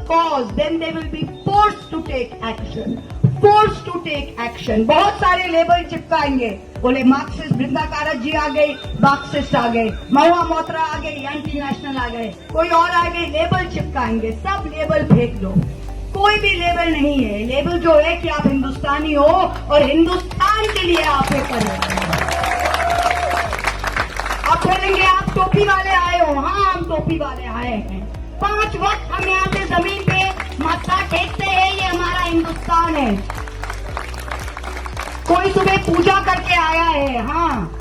cause, then they will be forced to take action. Forced to take action. बहुत सारे label चिपकाएंगे, बोले Marxist Brinda कारक जी आ गई, मार्क्सिस्ट आ गए, महुआ मोइत्रा आ गई, एंटी नेशनल आ गए, कोई और आ गए, लेबल चिपकाएंगे, सब लेबल फेंक दो। कोई भी लेबल नहीं है। लेबल जो है कि आप हिंदुस्तानी हो और हिंदुस्तान के लिए आप ये करो। आप बोलेंगे आप टोपी वाले आए हो, हाँ हम टोपी वाले आए हैं। 5 वक्त हम यहाँ पे जमीन पे माथा टेकते हैं, ये हमारा हिंदुस्तान है। कोई सुबह पूजा करके आया है, हाँ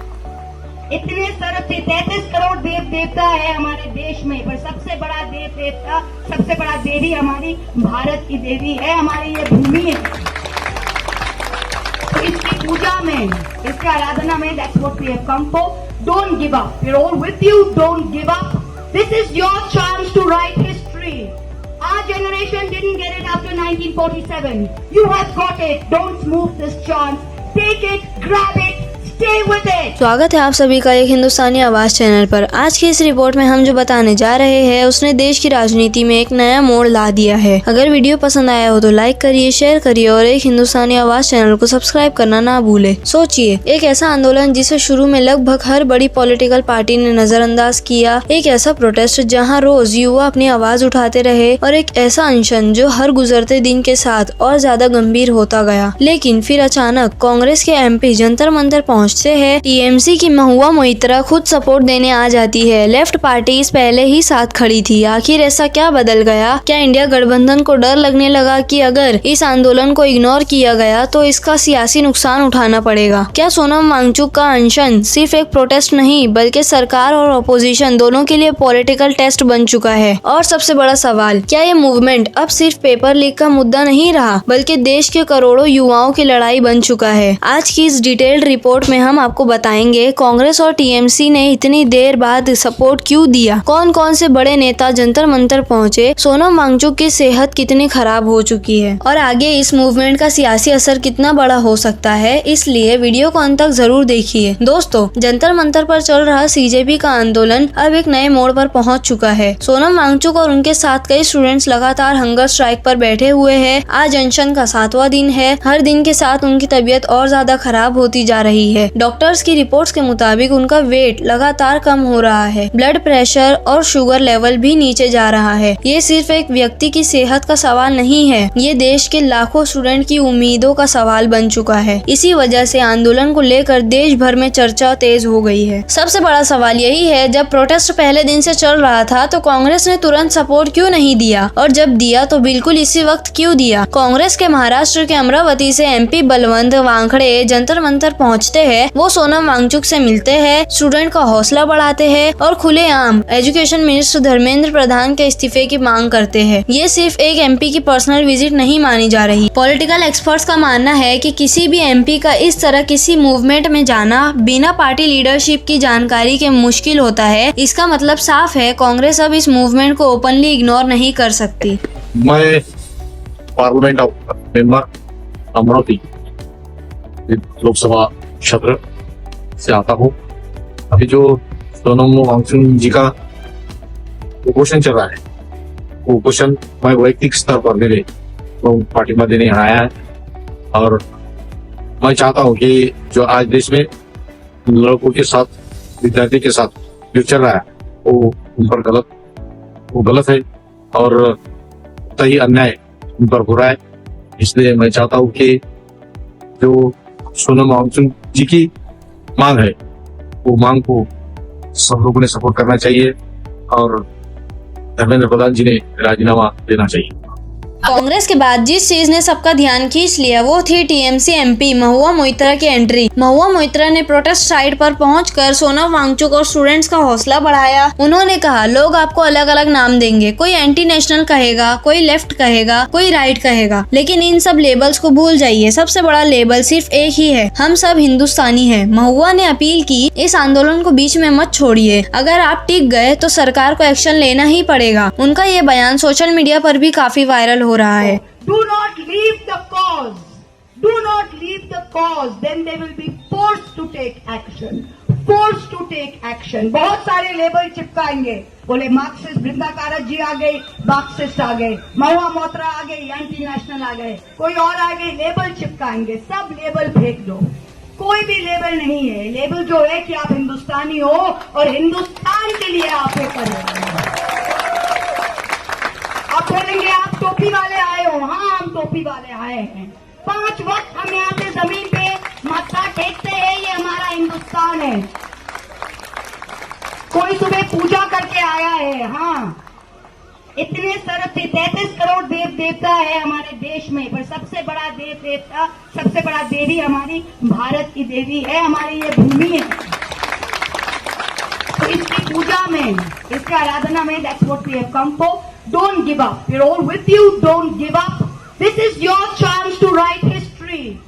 इतने सरस से 33 करोड़ देव देवता है हमारे देश में, पर सबसे बड़ा देव देवता, सबसे बड़ा देवी हमारी भारत की देवी है, हमारी ये भूमि है। तो इसकी पूजा में, इसकी आराधना में, that's what we have come for. Don't give up. We're all with you. Don't give up. This is your chance to write history. Our generation didn't get it after 1947. You have got it. Don't move this chance. Take it, grab it. Stay with it. स्वागत है आप सभी का एक हिंदुस्तानी आवाज channel पर। आज की इस रिपोर्ट में हम जो बताने जा रहे हैं उसने देश की राजनीति में एक नया मोड़ ला दिया है। अगर वीडियो पसंद आया हो तो लाइक करिए, शेयर करिए और एक हिंदुस्तानी आवाज चैनल को सब्सक्राइब करना ना भूले। सोचिए, एक ऐसा आंदोलन जिसे शुरू में लगभग हर बड़ी पॉलिटिकल पार्टी ने नजरअंदाज किया, एक ऐसा प्रोटेस्ट जहाँ रोज युवा अपनी आवाज उठाते रहे और एक ऐसा अनशन जो हर गुजरते दिन के साथ और ज्यादा गंभीर होता गया। लेकिन फिर अचानक कांग्रेस के MP जंतर मंतर पहुँचते हैं, TMC की महुआ मोइत्रा खुद सपोर्ट देने आ जाती है। लेफ्ट पार्टीज पहले ही साथ खड़ी थी। आखिर ऐसा क्या बदल गया? क्या इंडिया गठबंधन को डर लगने लगा कि अगर इस आंदोलन को इग्नोर किया गया तो इसका सियासी नुकसान उठाना पड़ेगा? क्या सोनम वांगचुक का अनशन सिर्फ एक प्रोटेस्ट नहीं बल्कि सरकार और अपोजिशन दोनों के लिए पॉलिटिकल टेस्ट बन चुका है? और सबसे बड़ा सवाल, क्या ये मूवमेंट अब सिर्फ पेपर लीक का मुद्दा नहीं रहा बल्कि देश के करोड़ों युवाओं की लड़ाई बन चुका है? आज की इस डिटेल्ड रिपोर्ट में हम आपको बताएंगे कांग्रेस और TMC ने इतनी देर बाद सपोर्ट क्यों दिया, कौन कौन से बड़े नेता जंतर मंतर पहुंचे, सोनम वांगचुक की सेहत कितनी खराब हो चुकी है और आगे इस मूवमेंट का सियासी असर कितना बड़ा हो सकता है। इसलिए वीडियो को अंत तक जरूर देखिए। दोस्तों, जंतर मंतर पर चल रहा CJP का आंदोलन अब एक नए मोड़ पर पहुंच चुका है। सोनम वांगचुक और उनके साथ कई स्टूडेंट्स लगातार हंगर स्ट्राइक पर बैठे हुए हैं। आज अनशन का 7वां दिन है। हर दिन के साथ उनकी तबीयत और ज्यादा खराब होती जा रही है। डॉक्टर्स की रिपोर्ट्स के मुताबिक उनका वेट लगातार कम हो रहा है, ब्लड प्रेशर और शुगर लेवल भी नीचे जा रहा है। ये सिर्फ एक व्यक्ति की सेहत का सवाल नहीं है, ये देश के लाखों स्टूडेंट की उम्मीदों का सवाल बन चुका है। इसी वजह से आंदोलन को लेकर देश भर में चर्चा तेज हो गई है। सबसे बड़ा सवाल यही है, जब प्रोटेस्ट पहले दिन से चल रहा था तो कांग्रेस ने तुरंत सपोर्ट क्यों नहीं दिया, और जब दिया तो बिल्कुल इसी वक्त क्यों दिया? कांग्रेस के महाराष्ट्र के अमरावती से MP बलवंत वानखड़े जंतर मंतर पहुँचते हैं। वो सोनम वांगचुक से मिलते हैं, स्टूडेंट का हौसला बढ़ाते हैं और खुलेआम एजुकेशन मिनिस्टर धर्मेंद्र प्रधान के इस्तीफे की मांग करते हैं। ये सिर्फ एक MP की पर्सनल विजिट नहीं मानी जा रही। पॉलिटिकल एक्सपर्ट्स का मानना है कि किसी भी MP का इस तरह किसी मूवमेंट में जाना बिना पार्टी लीडरशिप की जानकारी के मुश्किल होता है। इसका मतलब साफ है, कांग्रेस अब इस मूवमेंट को ओपनली इग्नोर नहीं कर सकती। मैं पार्लियामेंट मेंबर अमरावती लोकसभा क्षेत्र से आता हूँ। अभी जो सोनम वांगचुक जी का कुपोषण चल रहा है, वो कुपोषण मैं वैयक्तिक स्तर पर मेरे पार्टी में देने आया है और मैं चाहता हूँ कि जो आज देश में लड़कों के साथ, विद्यार्थी के साथ जो चल रहा है वो उन पर गलत है और सही अन्याय उन पर हो रहा है। इसलिए मैं चाहता हूँ कि जो सोनम वांगचुक जी की मांग है, वो मांग को सब लोगों ने सपोर्ट करना चाहिए और धर्मेंद्र प्रधान जी ने राजीनामा देना चाहिए। कांग्रेस के बाद जिस चीज ने सबका ध्यान खींच लिया वो थी TMC MP महुआ मोइत्रा की एंट्री। महुआ मोइत्रा ने प्रोटेस्ट साइट पर पहुंचकर सोनम वांगचुक और स्टूडेंट्स का हौसला बढ़ाया। उन्होंने कहा, लोग आपको अलग अलग नाम देंगे, कोई एंटी नेशनल कहेगा, कोई लेफ्ट कहेगा, कोई राइट कहेगा, लेकिन इन सब लेबल्स को भूल जाइए। सबसे बड़ा लेबल सिर्फ एक ही है, हम सब हिंदुस्तानी हैं। महुआ ने अपील की, इस आंदोलन को बीच में मत छोड़िए, अगर आप टिक गए तो सरकार को एक्शन लेना ही पड़ेगा। उनका ये बयान सोशल मीडिया पर भी काफी वायरल हो रहा है। Do not leave the cause. Do not leave the cause. Then they will be forced to take action. Force to take action. बहुत सारे लेबल चिपकाएंगे, बोले मार्क्सिस्ट बृंदा कारत जी आ गई, मार्क्सिस्ट आ गए, महुआ मोत्रा आ गई, एंटी नेशनल आ गए, कोई और आ गई, लेबल चिपकाएंगे। सब लेबल फेंक दो, कोई भी लेबल नहीं है। लेबल जो है कि आप हिंदुस्तानी हो और हिंदुस्तान के लिए आप ये कर रहे हो। आप बोलेंगे आप टोपी वाले आए हो, हाँ हम टोपी वाले आए हैं। 5 वक्त हम यहाँ से जमीन पे माथा टेकते हैं, ये हमारा हिंदुस्तान है। कोई सुबह पूजा करके आया है, हाँ इतने सरस 33 करोड़ देव देवता है हमारे देश में, पर सबसे बड़ा देव देवता, सबसे बड़ा देवी हमारी भारत की देवी है, हमारी ये भूमि है। तो इसकी पूजा में, इसके आराधना में, that's what we have come for. Don't give up, we are all with you, don't give up. This is your chance to write history.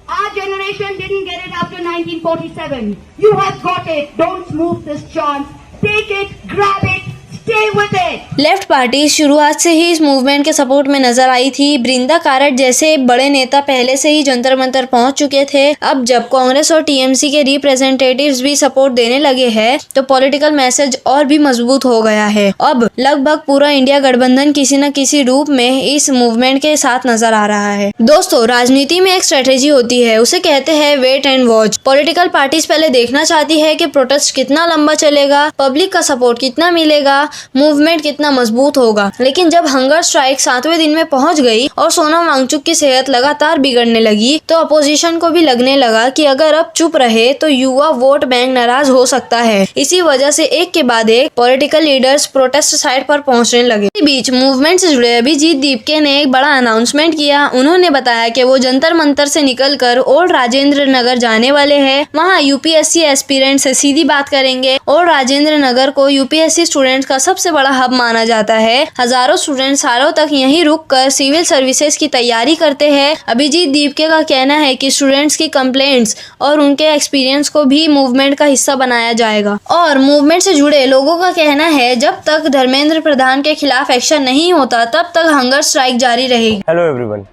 Our generation didn't get it after 1947. You have got it. Don't smooth this chance. Take it, grab it, stay with it. Left party शुरुआत से ही इस movement के support में नजर आई थी। Brinda carrot जैसे बड़े नेता पहले से ही जंतर मंतर पहुंच चुके थे। अब जब कांग्रेस और टीएमसी के रिप्रेजेंटेटिव्स भी सपोर्ट देने लगे हैं तो पॉलिटिकल मैसेज और भी मजबूत हो गया है। अब लगभग पूरा इंडिया गठबंधन किसी न किसी रूप में इस मूवमेंट के साथ नजर आ रहा है। दोस्तों, राजनीति में एक स्ट्रेटेजी होती है, उसे कहते हैं wait and watch. Political parties पहले देखना चाहती है कि प्रोटेस्ट कितना लंबा चलेगा, पब्लिक का सपोर्ट कितना मिलेगा, मूवमेंट कितना मजबूत होगा। लेकिन जब हंगर स्ट्राइक 7वें दिन में पहुंच गई और सोनम वांगचुक की सेहत लगातार बिगड़ने लगी तो अपोजिशन को भी लगने लगा कि अगर अब चुप रहे तो युवा वोट बैंक नाराज हो सकता है। इसी वजह से एक के बाद एक पॉलिटिकल लीडर्स प्रोटेस्ट साइट पर पहुंचने लगे। इसी बीच मूवमेंट से जुड़े अभिजीत दीपके ने एक बड़ा अनाउंसमेंट किया। उन्होंने बताया कि वो जंतर मंतर से निकलकर ओल्ड राजेंद्र नगर जाने वाले हैं। वहाँ यूपीएससी एस्पिरेंट से सीधी बात करेंगे। ओल्ड राजेंद्र नगर को यूपीएससी स्टूडेंट्स का सबसे बड़ा हब माना जाता है। हजारों स्टूडेंट सालों तक यहीं रुककर सिविल सर्विसेज की तैयारी करते हैं। अभिजीत दीपके का कहना है कि स्टूडेंट्स की कंप्लेंट्स और उनके एक्सपीरियंस को भी मूवमेंट का हिस्सा बनाया जाएगा। और मूवमेंट से जुड़े लोगों का कहना है जब तक धर्मेंद्र प्रधान के खिलाफ एक्शन नहीं होता तब तक हंगर स्ट्राइक जारी रहेगी। हेलो एवरीवन,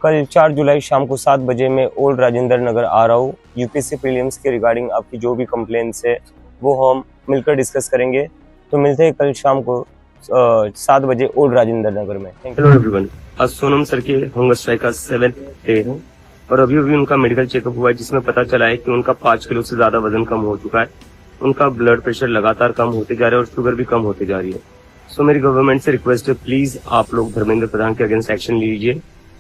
कल 4 जुलाई शाम को 7 बजे मैं ओल्ड राजेंद्र नगर आ रहा हूँ। यूपीएससी प्रीलिम्स के रिगार्डिंग आपकी जो भी कंप्लेंट्स है वो हम मिलकर डिस्कस करेंगे। तो मिलते हैं कल शाम को 7 बजे ओल्ड राजेंद्र नगर में। हेलो एवरीवन, आज सोनम सर के हंगर स्ट्राइक का 7th डे है और अभी उनका मेडिकल चेकअप हुआ है जिसमें पता चला है कि उनका 5 किलो से ज्यादा वजन कम हो चुका है। उनका ब्लड प्रेशर लगातार कम होते जा रहा है और शुगर भी कम होते जा रही है। सो मेरी गवर्नमेंट से रिक्वेस्ट है, प्लीज आप लोग धर्मेंद्र प्रधान के अगेंस्ट एक्शन लीजिए।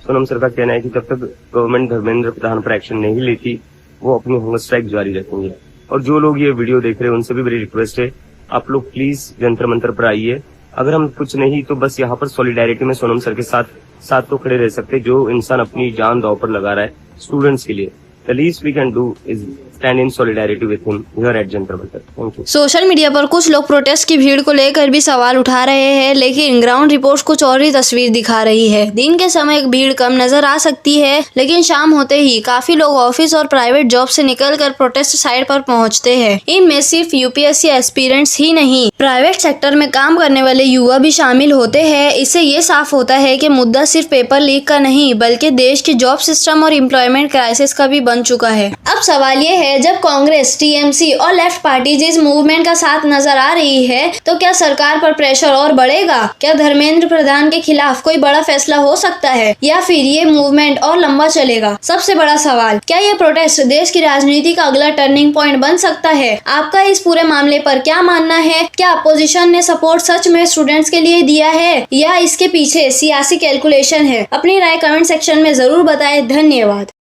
सोनम सर का कहना है कि जब तक गवर्नमेंट धर्मेंद्र प्रधान पर एक्शन नहीं लेती वो अपनी हंगर स्ट्राइक जारी रखेंगे। और जो लोग ये वीडियो देख रहे हैं उनसे भी मेरी रिक्वेस्ट है, आप लोग प्लीज जंतर मंतर पर आइए। अगर हम कुछ नहीं तो बस यहाँ पर सॉलिडारिटी में सोनम सर के साथ तो खड़े रह सकते, जो इंसान अपनी जान दांव पर लगा रहा है स्टूडेंट्स के लिए। The least we can do is stand in solidarity with him here at Jantar Mantar. Thank you. Social media पर कुछ लोग प्रोटेस्ट की भीड़ को लेकर भी सवाल उठा रहे हैं, लेकिन ग्राउंड रिपोर्ट कुछ और ही तस्वीर दिखा रही है। दिन के समय भीड़ कम नजर आ सकती है, लेकिन शाम होते ही काफी लोग ऑफिस और प्राइवेट जॉब से निकलकर प्रोटेस्ट साइट पर पहुंचते हैं। इनमें सिर्फ यूपीएससी एस्पिरेंट्स ही नहीं, प्राइवेट सेक्टर में काम करने वाले युवा भी शामिल होते हैं। इससे ये साफ होता है कि मुद्दा सिर्फ पेपर लीक का नहीं बल्कि देश के जॉब सिस्टम और एम्प्लॉयमेंट क्राइसिस का भी बन चुका है। अब सवाल ये है, जब कांग्रेस, टीएमसी और लेफ्ट पार्टीज इस मूवमेंट का साथ नजर आ रही है तो क्या सरकार पर प्रेशर और बढ़ेगा? क्या धर्मेंद्र प्रधान के खिलाफ कोई बड़ा फैसला हो सकता है या फिर ये मूवमेंट और लंबा चलेगा? सबसे बड़ा सवाल, क्या ये प्रोटेस्ट देश की राजनीति का अगला टर्निंग पॉइंट बन सकता है? आपका इस पूरे मामले पर क्या मानना है? क्या अपोजिशन ने सपोर्ट सच में स्टूडेंट्स के लिए दिया है या इसके पीछे सियासी कैलकुलेशन है? अपनी राय कमेंट सेक्शन में जरूर बताएं। धन्यवाद।